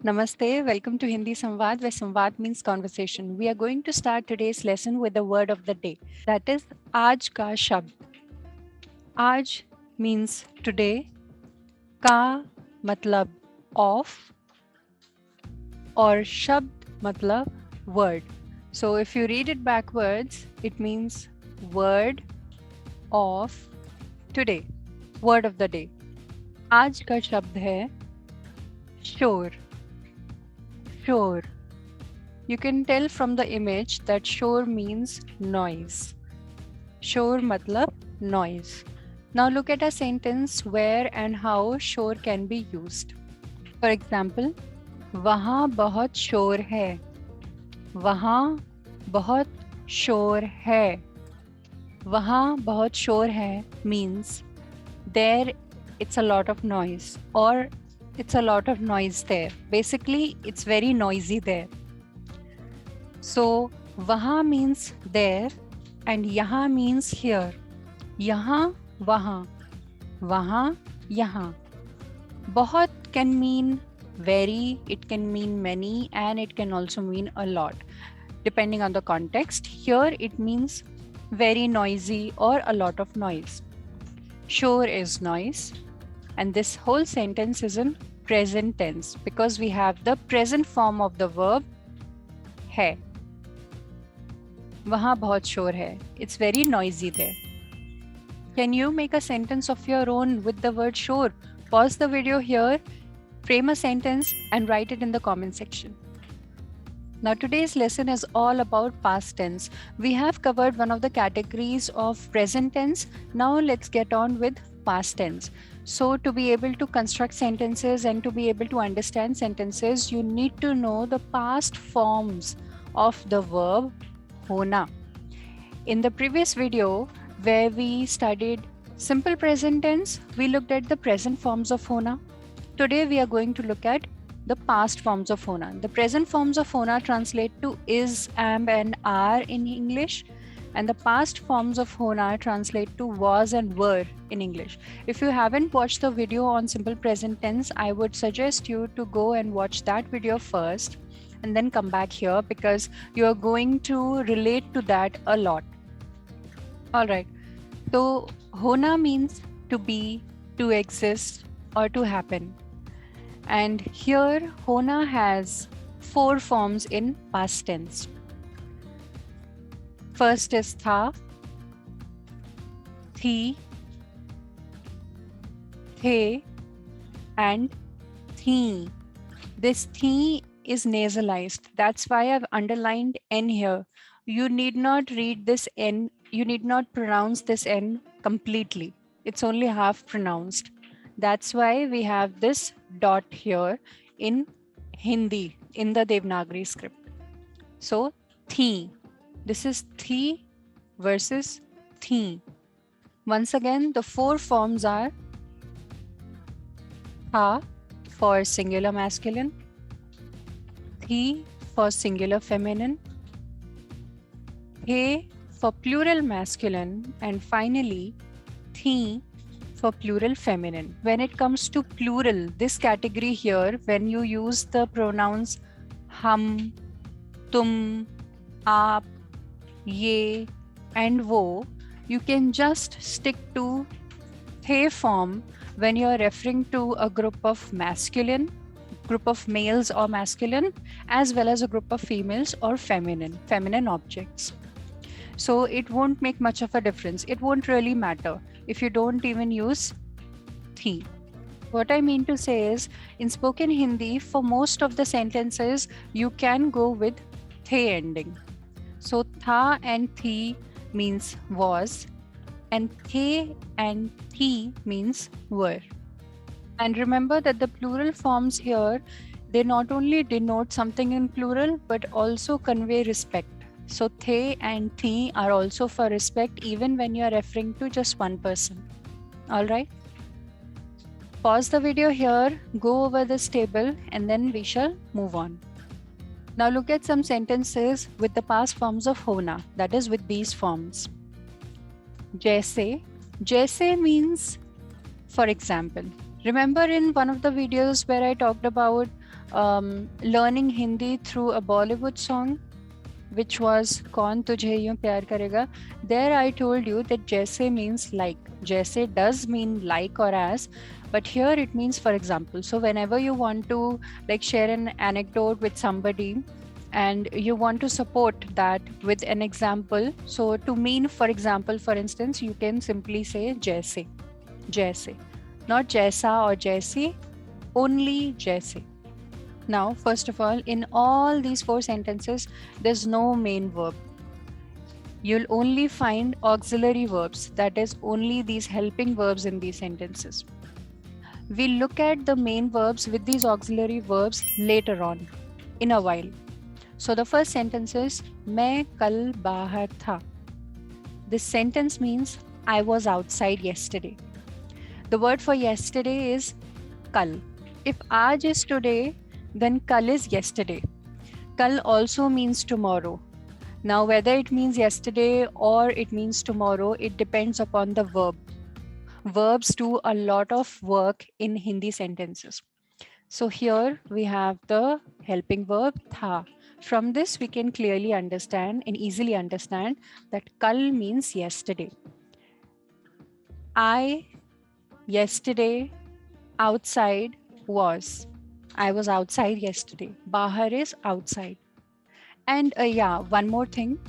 Namaste, welcome to Hindi Sumvaad, where Sumvaad means conversation. We are going to start today's lesson with the word of the day. That is Aaj ka shabd. Aaj means today, ka matlab of, or shabd matlab word. So if you read it backwards, it means word of today, word of the day. Aaj ka shabd hai shore. Shore. You can tell from the image that shore means noise. Shore matlab noise. Now look at a sentence where and how shore can be used. For example, वहाँ बहुत शोर है. वहाँ बहुत शोर है. वहाँ बहुत शोर है means there it's a lot of noise, or it's a lot of noise there. Basically, it's very noisy there. So, वहाँ means there and यहाँ means here. यहाँ, वहाँ. वहाँ, यहाँ. बहुत can mean very, it can mean many, and it can also mean a lot, depending on the context. Here it means very noisy or a lot of noise. Shore is noise, and this whole sentence is in present tense because we have the present form of the verb है. वहाँ बहुत शोर है. It's very noisy there. Can you make a sentence of your own with the word shore? Pause the video here, frame a sentence, and write it in the comment section. Now today's lesson is all about past tense. We have covered one of the categories of present tense. Now let's get on with past tense. So to be able to construct sentences and to be able to understand sentences, you need to know the past forms of the verb hona. In the previous video, where we studied simple present tense, we looked at the present forms of hona. Today we are going to look at the past forms of hona. The present forms of hona translate to is, am, and are in English, and the past forms of hona translate to was and were in English. If you haven't watched the video on simple present tense, I would suggest you to go and watch that video first and then come back here because you are going to relate to that a lot. All right. So hona means to be, to exist, or to happen. And here hona has 4 forms in past tense. First is tha, thi, the, and thi. This thi is nasalized. That's why I've underlined N here. You need not read this N, you need not pronounce this N completely. It's only half pronounced. That's why we have this dot here in Hindi, in the Devanagari script. So, thi. This is thi versus thi. Once again, the 4 forms are tha for singular masculine, thi for singular feminine, the for plural masculine, and finally thi for plural feminine. When it comes to plural, this category here, when you use the pronouns hum, tum, aap, ye, and wo, you can just stick to the form when you're referring to a group of masculine, group of males or masculine, as well as a group of females or feminine objects. So it won't make much of a difference. It won't really matter if you don't even use thi. What I mean to say is, in spoken Hindi, for most of the sentences, you can go with the ending. So tha and thi means was, and the and thi means were. And remember that the plural forms here, they not only denote something in plural, but also convey respect. So the and thi are also for respect even when you are referring to just one person. All right. Pause the video here, go over this table, and then we shall move on. Now look at some sentences with the past forms of hona, that is with these forms. Jaise. Jaise means for example. Remember in one of the videos where I talked about learning Hindi through a Bollywood song, which was Kaun Tujhe Yun Pyar Karega. There I told you that jaise means like. Jaise does mean like or as, but here it means for example. So whenever you want to like share an anecdote with somebody and you want to support that with an example, so to mean for example, for instance, you can simply say jaise, jaise, not jaisa or jaisi, only jaise. Now, first of all, in all these four sentences, there's no main verb. You'll only find auxiliary verbs, that is, only these helping verbs in these sentences. We'll look at the main verbs with these auxiliary verbs later on, in a while. So the first sentence is, मैं कल बाहर था. This sentence means I was outside yesterday. The word for yesterday is kal. If aaj is today, then kal is yesterday. Kal also means tomorrow. Now, whether it means yesterday or it means tomorrow, it depends upon the verb. Verbs do a lot of work in Hindi sentences. So here we have the helping verb tha. From this, we can clearly understand and easily understand that kal means yesterday. I, yesterday, outside was. I was outside yesterday. Bahar is outside. And yeah, one more thing.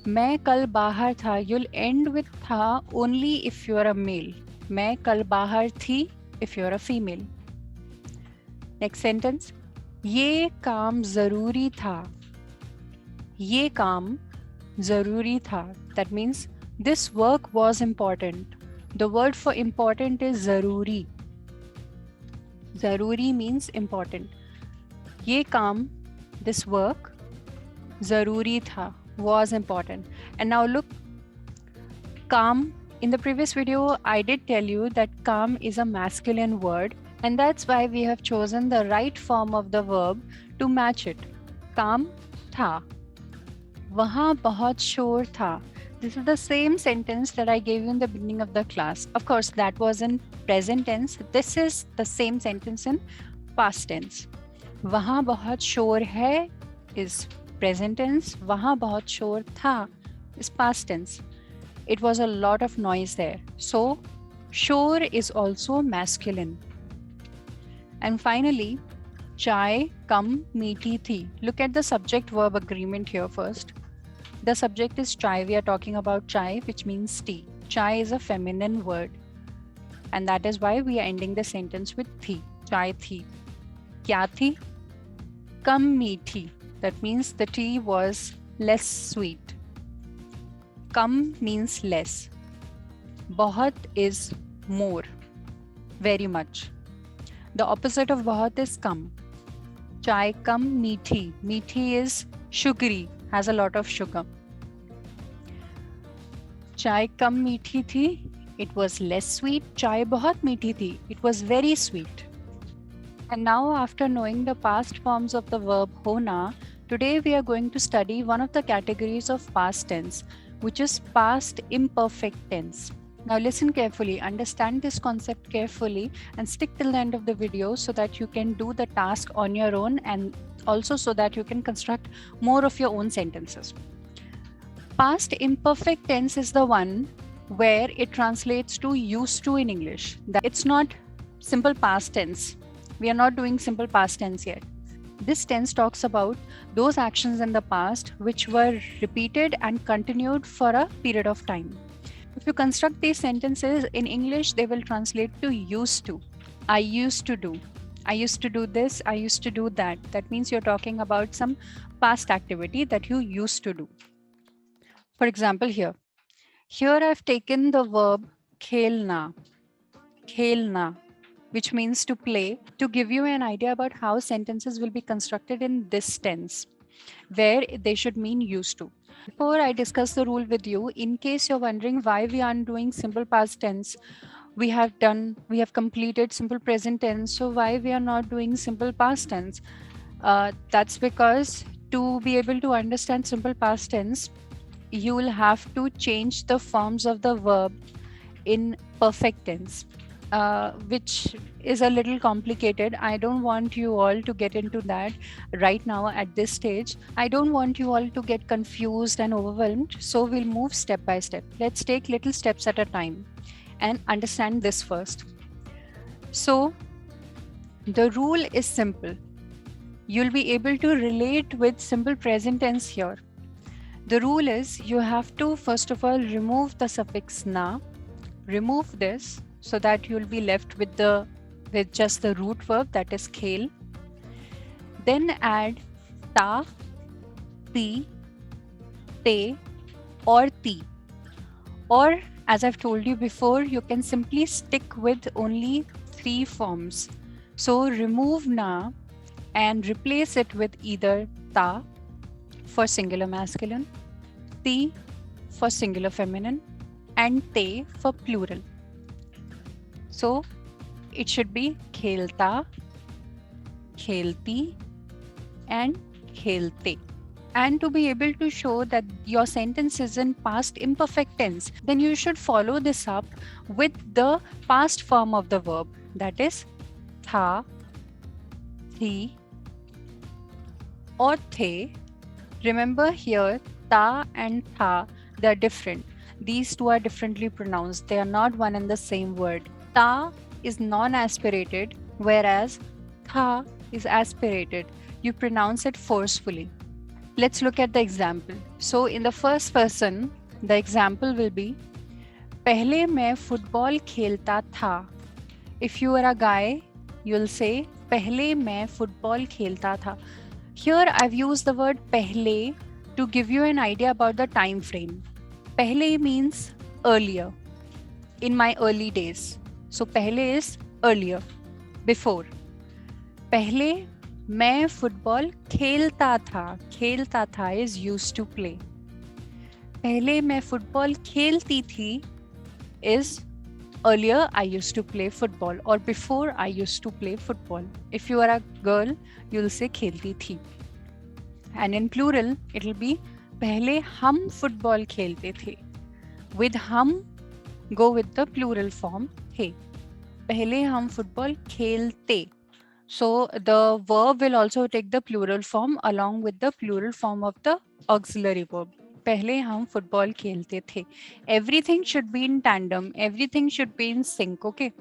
मैं कल बाहर था. You'll end with था only if you're a male. मैं कल बाहर थी if you're a female. Next sentence. ये काम ज़रूरी था. ये काम ज़रूरी था. That means this work was important. The word for important is ज़रूरी. ज़रूरी means important. ये काम, this work, ज़रूरी था, was important. And now look, काम, in the previous video, I did tell you that काम is a masculine word, and that's why we have chosen the right form of the verb to match it. काम था. वहाँ बहुत शोर था. This is the same sentence that I gave you in the beginning of the class. Of course, that was in present tense. This is the same sentence in past tense. वहाँ बहुत शोर है is present tense. वहाँ बहुत शोर था is past tense. It was a lot of noise there. So, शोर is also masculine. And finally, चाय कम मीठी थी. Look at the subject verb agreement here first. The subject is chai. We are talking about chai, which means tea. Chai is a feminine word. And that is why we are ending the sentence with thi. Chai thi. Kya thi? Kam meethi. That means the tea was less sweet. Kam means less. Bahut is more. Very much. The opposite of bahut is kam. Chai kam meethi. Meethi is sugary, has a lot of sugar. Chai kam meethi thi. It was less sweet. Chai bahut meethi thi. It was very sweet. And now, after knowing the past forms of the verb hona, today we are going to study one of the categories of past tense, which is past imperfect tense. Now listen carefully, understand this concept carefully and stick till the end of the video so that you can do the task on your own and also so that you can construct more of your own sentences. Past imperfect tense is the one where it translates to used to in English. It's not simple past tense. We are not doing simple past tense yet. This tense talks about those actions in the past which were repeated and continued for a period of time. If you construct these sentences in English, they will translate to used to. I used to do. I used to do this. I used to do that. That means you're talking about some past activity that you used to do. For example, here I've taken the verb khelna, which means to play, to give you an idea about how sentences will be constructed in this tense, where they should mean used to. Before I discuss the rule with you, in case you're wondering why we aren't doing simple past tense, we have completed simple present tense, so why we are not doing simple past tense? That's because to be able to understand simple past tense, you will have to change the forms of the verb in perfect tense. which is a little complicated. I don't want you all to get into that right now at this stage. I don't want you all to get confused and overwhelmed. So we'll move step by step. Let's take little steps at a time and understand this first. So the rule is simple. You'll be able to relate with simple present tense here. The rule is you have to first of all remove the suffix na, remove this so that you'll be left with just the root verb, that is khel. Then add ta, ti, te or ti. Or as I've told you before, you can simply stick with only 3 forms. So remove na and replace it with either ta for singular masculine, ti for singular feminine, and te for plural. So it should be khelta, khelti, and khelte. And to be able to show that your sentence is in past imperfect tense, then you should follow this up with the past form of the verb, that is tha, thi, or the. Remember here, ta and tha, they are different. These two are differently pronounced. They are not one and the same word. Ta is non-aspirated, whereas tha is aspirated. You pronounce it forcefully. Let's look at the example. So in the first person, the example will be, पहले मैं football खेलता था. If you are a guy, you'll say, पहले मैं football खेलता था. Here I've used the word pehle to give you an idea about the time frame. Pehle means earlier, in my early days. So pehle is earlier, before. Pehle मैं football खेलता था. खेलता था is used to play. पहले मैं football खेलती थी is earlier I used to play football, or before I used to play football. If you are a girl, you'll say खेलती थी. And in plural, it'll be पहले हम football खेलते थे. With हम, go with the plural form थे. पहले हम फुटबॉल खेलते. So the verb will also take the plural form along with the plural form of the auxiliary verb. पहले हम फुटबॉल खेलते थे. Everything should be in tandem. Everything should be in sync, okay?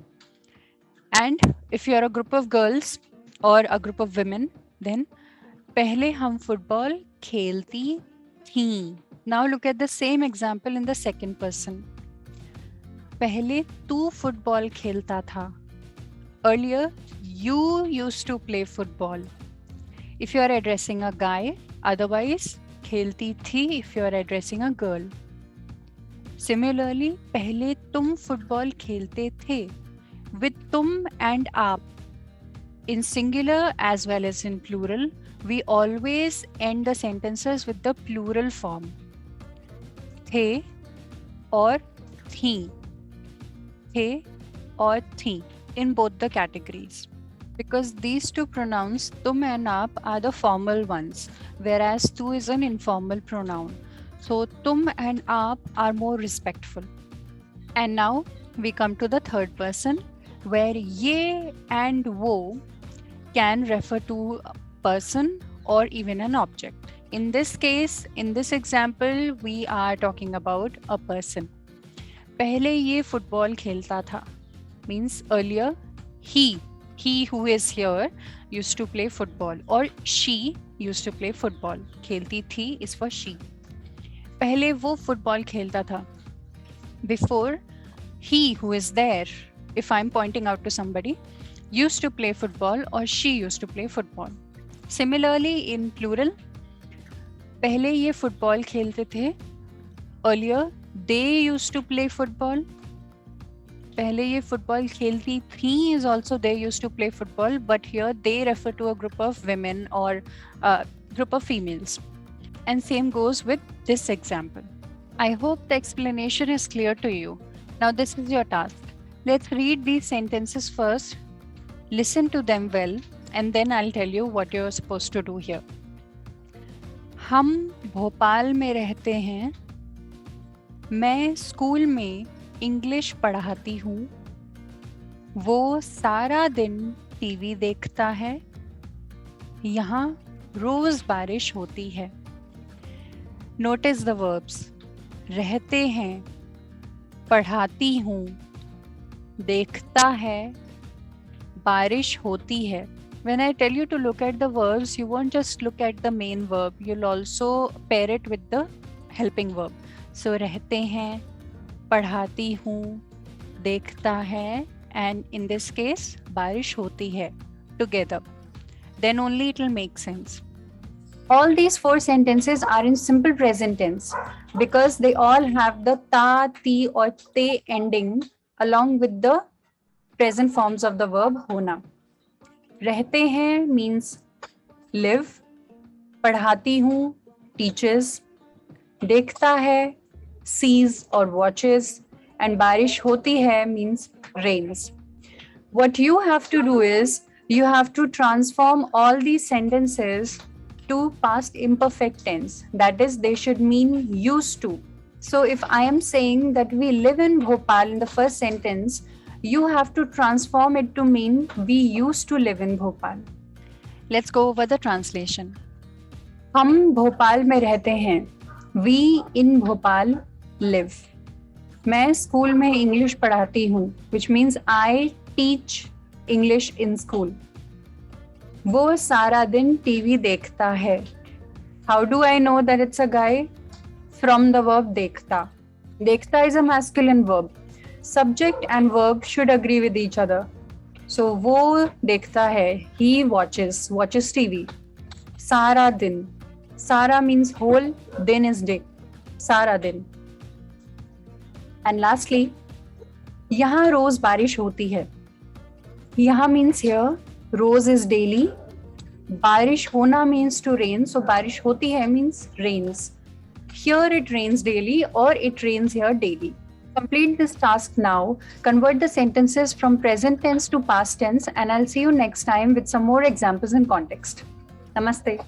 And if you are a group of girls or a group of women, then पहले हम football खेलती थीं. Now look at the same example in the second person. पहले तू football खेलता था. Earlier, you used to play football. If you are addressing a guy, otherwise खेलती थी if you are addressing a girl. Similarly, पहले तुम football खेलते थे. With तुम and आप, in singular as well as in plural, we always end the sentences with the plural form. थे or थी. थे or थी in both the categories. Because these two pronouns, tum and aap, are the formal ones, whereas tu is an informal pronoun. So tum and aap are more respectful. And now we come to the third person, where ye and wo can refer to a person or even an object. In this case, in this example, we are talking about a person. पहले ये football खेलता था means earlier he who is here used to play football, or she used to play football. खेलती थी is for she. पहले वो football खेलता था. Before, he who is there, if I'm pointing out to somebody, used to play football or she used to play football. Similarly, in plural, पहले ये football खेलते थे. Earlier, they used to play football. पहले ये football खेलती थी is also they used to play football, but here they refer to a group of women or a group of females. And same goes with this example. I hope the explanation is clear to you. Now this is your task. Let's read these sentences first, listen to them well, and then I'll tell you what you're supposed to do here. हम भोपाल में रहते हैं. मैं school में English पढ़ाती हूँ. वो सारा दिन टीवी देखता है. यहाँ रोज बारिश होती है. Notice the verbs. रहते हैं, पढ़ाती हूँ, देखता है, बारिश होती है. When I tell you to look at the verbs, you won't just look at the main verb. You'll also pair it with the helping verb. So रहते हैं, पढ़ाती हूँ, देखता है, and in this case, बारिश होती है together. Then only it will make sense. All these 4 sentences are in simple present tense because they all have the ta, ti or te ending along with the present forms of the verb hona. रहते हैं means live, पढ़ाती हूँ teaches, देखता है sees or watches, and बारिश होती है means rains. What you have to do is you have to transform all these sentences to past imperfect tense. That is, they should mean used to. So if I am saying that we live in Bhopal in the first sentence, you have to transform it to mean we used to live in Bhopal. Let's go over the translation. हम भोपाल में रहते हैं. We in Bhopal live. मैं school में English पढ़ाती हूँ, which means I teach English in school. वो सारा दिन टीवी देखता है. How do I know that it's a guy? From the verb देखता. देखता is a masculine verb. Subject and verb should agree with each other. So वो देखता है. He watches TV. सारा दिन. Sara means whole, दिन is day. सारा दिन. And lastly, यहाँ रोज बारिश होती है. यहाँ means here, rose is daily. बारिश होना means to rain, so बारिश होती है means rains. Here it rains daily or it rains here daily. Complete this task now. Convert the sentences from present tense to past tense, and I'll see you next time with some more examples in context. Namaste.